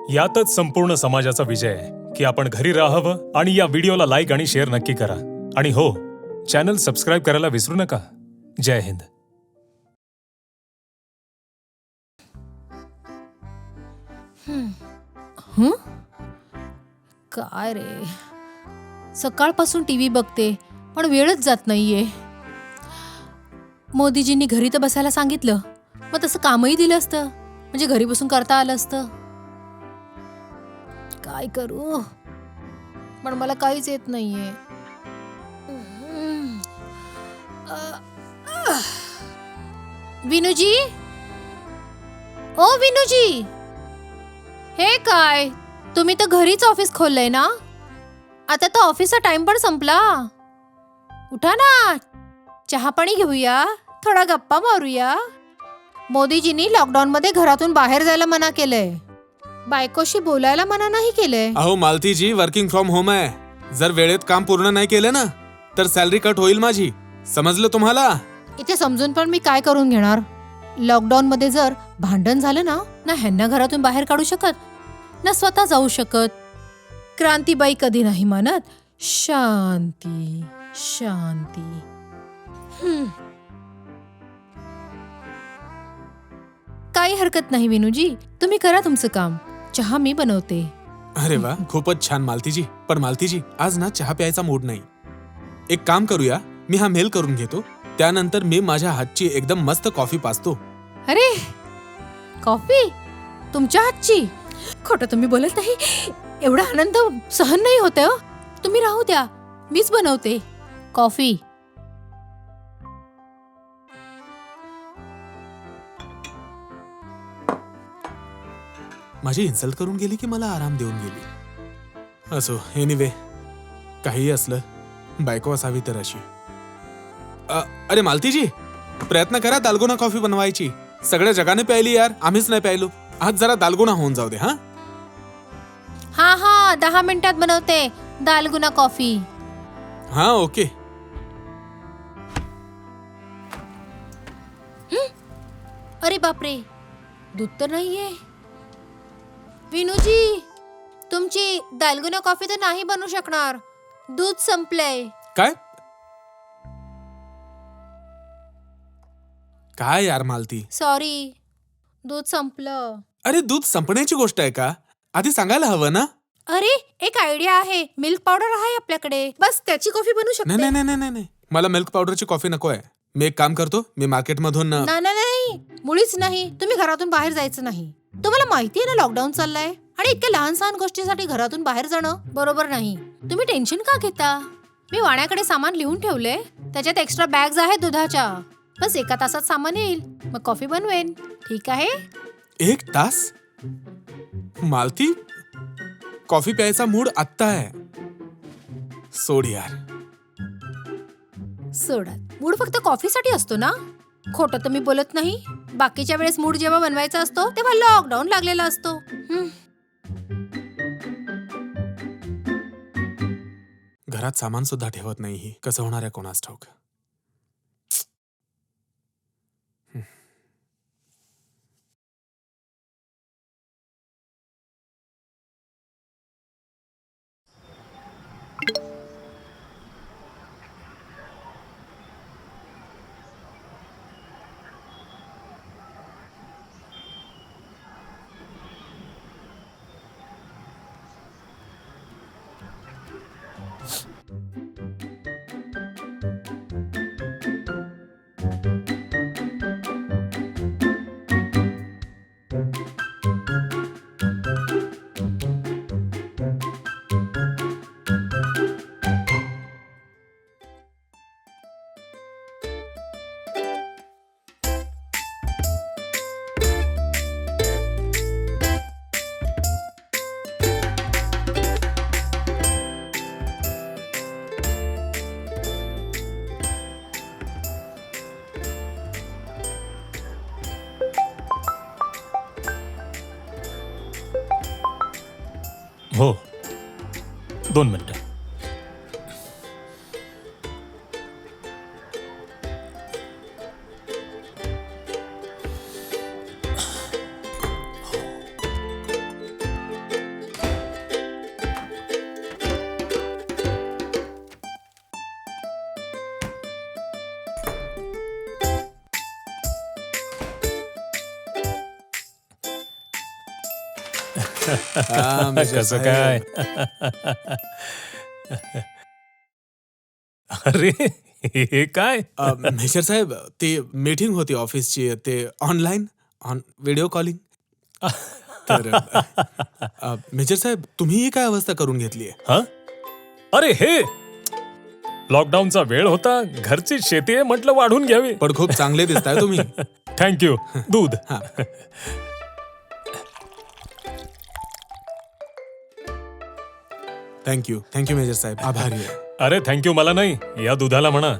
यातच संपूर्ण समाजाचा विजय आहे की आपण घरी राहावं आणि या व्हिडिओला लाईक आणि शेअर नक्की करा. आणि हो, चॅनल सबस्क्राईब करायला विसरू नका. जय हिंद. काय रे, सकाळपासून टीव्ही बघते पण वेळच जात नाहीये. मोदीजींनी घरी तर बसायला सांगितलं, मग तसं कामही दिलं असतं, म्हणजे घरी बसून करता आलं असतं. काय करू, पण मला काहीच येत नाहीये. विनूजी, ओ विनूजी, हे काय, तुम्ही तर घरीच ऑफिस खोललंय ना? आता तर ऑफिसचा टाइम पण संपला. उठा ना, चहा पाणी घेऊया, थोडा गप्पा मारूया. मोदीजींनी लॉकडाऊन मध्ये घरातून बाहेर जायला मना केलंय, बायकोशी बोलायला मना नाही केलंय. अहो मालतीजी, वर्किंग फ्रॉम होम आहे. जर वेळेत काम पूर्ण नाही केलं ना तर सॅलरी कट होईल माझी. समजलं तुम्हाला? इथे समजून पण मी काय करून घेणार? लॉकडाऊन मध्ये जर भांडण झालं ना ह्यांना घरातून बाहेर काढू शकत, ना स्वतः जाऊ शकत. क्रांतीबाई कधी नाही म्हणत शांती शांती. काही हरकत नाही विनूजी, तुम्ही करा तुमचं काम, चहा मी बनवते. अरे वा, खूपच छान मालतीजी. पण मालतीजी, आज ना चहा प्यायचा मूड नाही. एक काम करूया, मी हा मेल करून घेतो, त्यानंतर मी माझ्या हातची एकदम मस्त कॉफी पाजतो. अरे, कॉफी तुमच्या हातची? खोटं तुम्ही बोलत नाही, एवढा आनंद सहन नाही होते हो. तुम्ही राहू द्या, मीच बनवते कॉफी. माझी इन्सल्ट करून गेली की मला आराम देऊन गेली. असो, एनिवे, काहीही असलं, बायको असावी तर अशी. अरे मालतीजी, प्रयत्न करा दालगुना कॉफी बनवायची. सगळ्या जगाने प्यायली यार, आम्हीच नाही प्यायलो. आज जरा दालगुना होऊन जाऊ दे. हा 10 मिनिटात बनवते दालगुना कॉफी. हा ओके. अरे बापरे, दूध तर नाहीये. विनूजी, तुमची दालगुना कॉफी तर नाही बनू शकणार, दूध संपलंय. काय काय यार मालती, सॉरी, दूध संपलं. अरे दूध संपण्याची गोष्ट आहे का? आधी सांगायला हवं ना. अरे, एक आयडिया आहे, मिल्क पावडर आहे आपल्याकडे, बस त्याची कॉफी बनू शकते. नाही नाही नाही नाही नाही, मला मिल्क पावडरची कॉफी नको आहे. मी एक काम करतो, मी मार्केटमधून नाही, मुळीच नाही. तुम्ही घरातून बाहेर जायचं नाही. तुम्हाला माहिती आहे ना लॉकडाऊन चाललाय, आणि इतक्या लहान सहान गोष्टीसाठी घरातून बाहेर जाणं बरोबर नाही. तुम्ही टेन्शन का घेता? मी वाण्याकडे सामान लिहून ठेवले, त्याच्यात एक्स्ट्रा बॅग्स आहेत दुधाच्या. बस 1 तासात सामान येईल, मग कॉफी बनवेन. ठीक आहे? 1 तास? मालती, कॉफी प्यायचा मूड आत्ता आहे. सोड यार. सोडत मूड फक्त कॉफीसाठी असतो ना? खोटं तर मी बोलत नाही. बाकीच्या वेळेस मूड जेव्हा बनवायचा असतो तेव्हा लॉकडाऊन लागलेला असतो. घरात सामान सुद्धा ठेवत नाही ही. कसं होणार आहे कोणास ठाऊक. हो, 2 मिनिटं. मेजर कसं काय? साहेब. अरे हे काय? मेजर साहेब, ती मीटिंग होती ऑफिसची, ते ऑन व्हिडिओ कॉलिंग. तर मेजर साहेब, तुम्ही ही काय अवस्था करून घेतली आहे? हा? अरे हे लॉकडाऊनचा वेळ होता, घरची शेती आहे, म्हटलं वाढून घ्यावी. पण खूप चांगले दिसताय तुम्ही. थँक्यू. दूध. हा. थँक्यू मेजर साहेब, आभारी आहे. अरे थँक्यू मला नाही, या दुधाला म्हणा.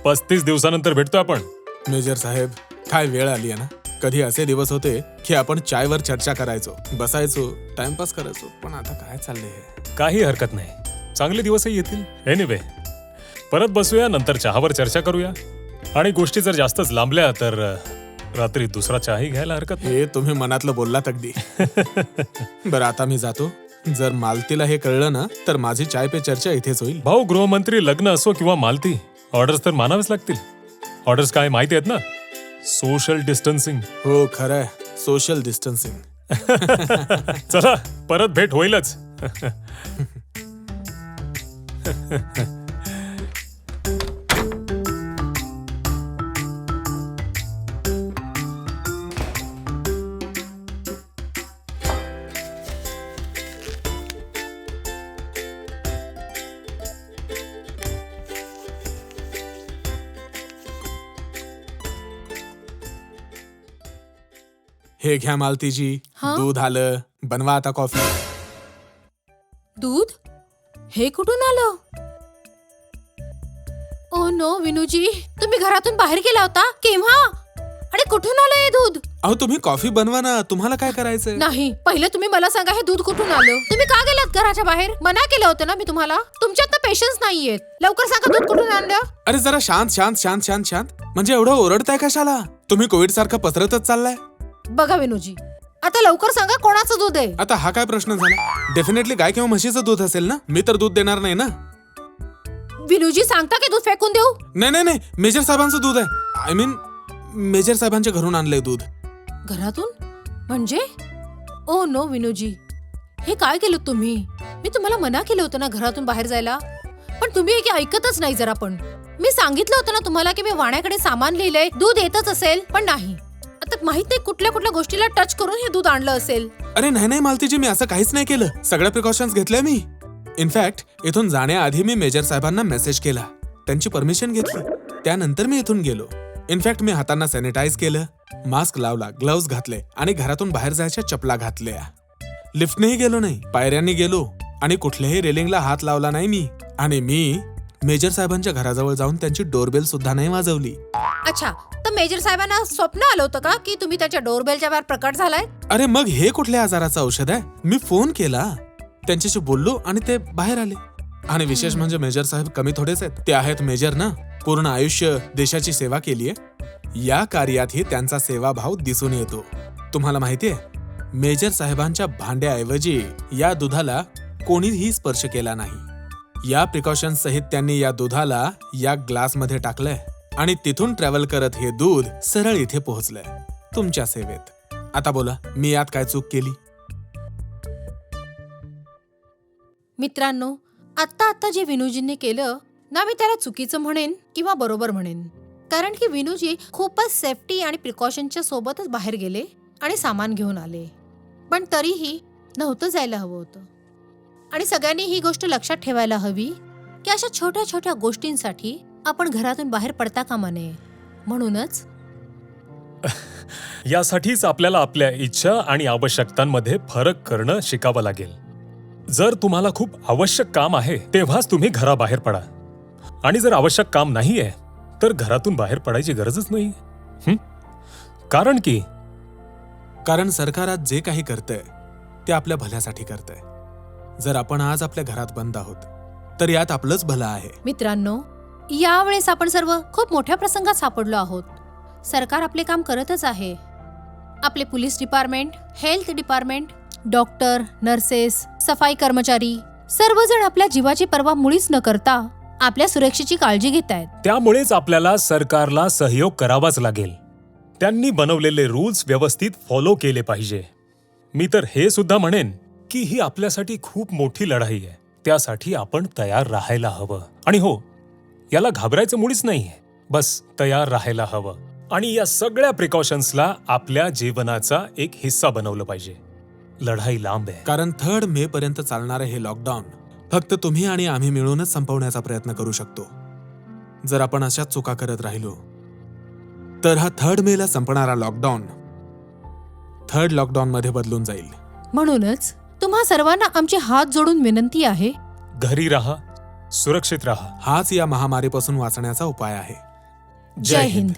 35 दिवसानंतर भेटतोय आपण. मेजर साहेब, काय वेळ आली आहे ना. कधी असे दिवस होते की आपण चायवर चर्चा करायचो, बसायचो, टाइमपास करायचो. पण आता काय चाललंय हे? काही हरकत नाही, चांगले दिवसही येतील. एनिवे, परत बसूया, नंतर चहावर चर्चा करूया. आणि गोष्टी जर जास्तच लांबल्या तर रात्री दुसरा चहाही घ्यायला हरकत नाही. हे तुम्ही मनातलं बोललात अगदी. बरं, आता मी जातो. जर मालतीला हे कळलं ना तर माझी चाय पे चर्चा इथेच होईल. भाऊ, गृहमंत्री, लग्न असो किंवा मालती, ऑर्डर्स तर मानावेच लागतील. ऑर्डर्स काय माहिती आहेत ना? Social distancing. हो, खरंय, सोशल डिस्टन्सिंग. चला, परत भेट होईलच. हे घ्या मालतीजी, हा? दूध आलं. बनवा आता कॉफी. दूध? हे कुठून आलं? ओ नो विनूजी, तुम्ही घरातून बाहेर गेला होता? केव्हा? आणि कुठून आलं हे दूध? अहो, तुम्ही कॉफी बनवा ना, तुम्हाला काय करायचंय? नाही, पहिले तुम्ही मला सांगा हे दूध कुठून आलं? तुम्ही का गेलात घराच्या बाहेर? मना केलं होतं ना मी तुम्हाला. तुमच्यात तर पेशन्स नाहीयेत. लवकर सांगा दूध कुठून आणलं? अरे जरा शांत शांत शांत शांत शांत. म्हणजे एवढं ओरडताय कशाला? तुम्ही कोविड सारखं पसरतच चाललाय. बघा विनूजी, आता लवकर सांगा कोणाचं दूध आहे? आता हा काय प्रश्न झाला? डेफिनेटली गाय किंवा म्हशीचं दूध असेल ना. मी तर दूध देणार नाही ना. विनूजी, सांगता की दूध फेकून देऊ? नाही, मेजर साहेबांचं दूध आहे. आय मीन मेजर साहेबांच्या घरून आणलंय दूध. घरातून? म्हणजे? ओ नो विनूजी, हे काय केलं तुम्ही? मी तुम्हाला मना केलं होतं ना घरातून बाहेर जायला, पण तुम्ही हे ऐकतच नाही जरा पण. मी सांगितलं होतं ना तुम्हाला की मी वाण्याकडे सामान लिहिलंय, दूध येतच असेल, पण नाही. आता माहित नाही कुठल्या कुठल्या गोष्टीला टच करून हे दूध आणलं असेल. अरे नाही मालतीजी, मी असं काहीच नाही केलं. सगळ्या प्रिकॉशन्स घेतल्या मी. इनफॅक्ट इथून जाण्याआधी मी मेजर साहेबांना मेसेज केला, त्यांची परमिशन घेतली, त्यानंतर मी इथून गेलो. इनफॅक्ट मी हातांना सॅनिटाईज केलं, मास्क लावला, ग्लव्स घातले आणि घरातून बाहेर जायच्या चपला घातल्या. लिफ्टनेही गेलो नाही, पायऱ्यांनी गेलो आणि कुठल्याही रेलिंगला हात लावला नाही मी. आणि मी मेजर साहेबांच्या घराजवळ जाऊन त्यांची डोरबेल सुद्धा नाही वाजवली. अच्छा, तर मेजर साहेबांना स्वप्न आलं होतं का की तुम्ही त्याच्या डोरबेलच्या बाहेर प्रकट झालाय? अरे मग हे कुठल्या आजाराचं औषध आहे? मी फोन केला, त्यांच्याशी बोललो आणि ते बाहेर आले. आणि विशेष म्हणजे मेजर साहेब कमी थोडेच आहेत, ते आहेत मेजर ना. पूर्ण आयुष्य देशाची सेवा केलीये. या कार्यातही त्यांचा सेवाभाव दिसून येतो. तुम्हाला माहितीये, मेजर साहेबांच्या भांड्याऐवजी या दुधाला कोणीही स्पर्श केला नाही. या प्रिकॉशन्स सहित त्यांनी या दुधाला या ग्लासमध्ये टाकलंय आणि तिथून ट्रॅव्हल करत हे दूध सरळ इथे पोहोचलंय तुमच्या सेवेत. आता बोला, मी यात काय चूक केली? मित्रांनो, आता जे विनूजींनी केलं ना, मी त्याला चुकीचं म्हणेन किंवा बरोबर म्हणेन. कारण की विनूजी खूपच सेफ्टी आणि प्रिकॉशनच्या सोबतच बाहेर गेले आणि सामान घेऊन आले. पण तरीही नव्हतं जायला हवं होतं. आणि सगळ्यांनी ही गोष्ट लक्षात ठेवायला हवी की अशा छोट्या छोट्या गोष्टींसाठी आपण घरातून बाहेर पडता कामा नये. म्हणूनच यासाठीच आपल्याला आपल्या इच्छा आणि आवश्यकतांमध्ये फरक करणं शिकावं लागेल. जर तुम्हाला खूप आवश्यक काम आहे तेव्हाच तुम्ही घराबाहेर पडा. आणि जर आवश्यक काम नाहीये तर घरातून बाहेर पडायची गरजच नाही. कारण सरकार आज जे काही करतंय ते आपल्या भल्यासाठी करतंय. जर आपण आज आपल्या घरात बंद आहोत तर यात आपलंच भलं आहे. मित्रांनो, यावेळेस आपण सर्व खूप मोठ्या प्रसंगात सापडलो आहोत. सरकार आपले काम करतच आहे. आपले police department, health department, doctor, nurses, सफाई कर्मचारी सर्वजण आपल्या जीवाची पर्वा मुळीच न करता आपल्या सुरक्षेची काळजी घेत आहेत. त्यामुळेच आपल्याला सरकारला सहयोग करावाच लागेल. त्यांनी बनवलेले रूल्स व्यवस्थित फॉलो केले पाहिजे. मी तर हे सुद्धा म्हणेन की ही आपल्यासाठी खूप मोठी लढाई आहे. त्यासाठी आपण तयार राहायला हवं. आणि हो, याला घाबरायचं मुळीच नाहीये. बस तयार राहायला हवं आणि या सगळ्या प्रिकॉशन्सला आपल्या जीवनाचा एक हिस्सा बनवलं पाहिजे. लढाई लांब आहे. कारण 3 मे पर्यंत चालणारं हे लॉकडाऊन फक्त तुम्ही आणि आम्ही मिळूनच संपवण्याचा प्रयत्न करू शकतो. जर आपण अशाच चुका करत राहिलो तर हा 3 मे ला संपणारा लॉकडाऊन 3rd लॉकडाऊन मध्ये बदलून जाईल. म्हणूनच तुम्हा सर्वांना आमची हात जोडून विनंती आहे, घरी राहा, सुरक्षित राहा. हाच या महामारीपासून वाचण्याचा उपाय आहे. जय हिंद.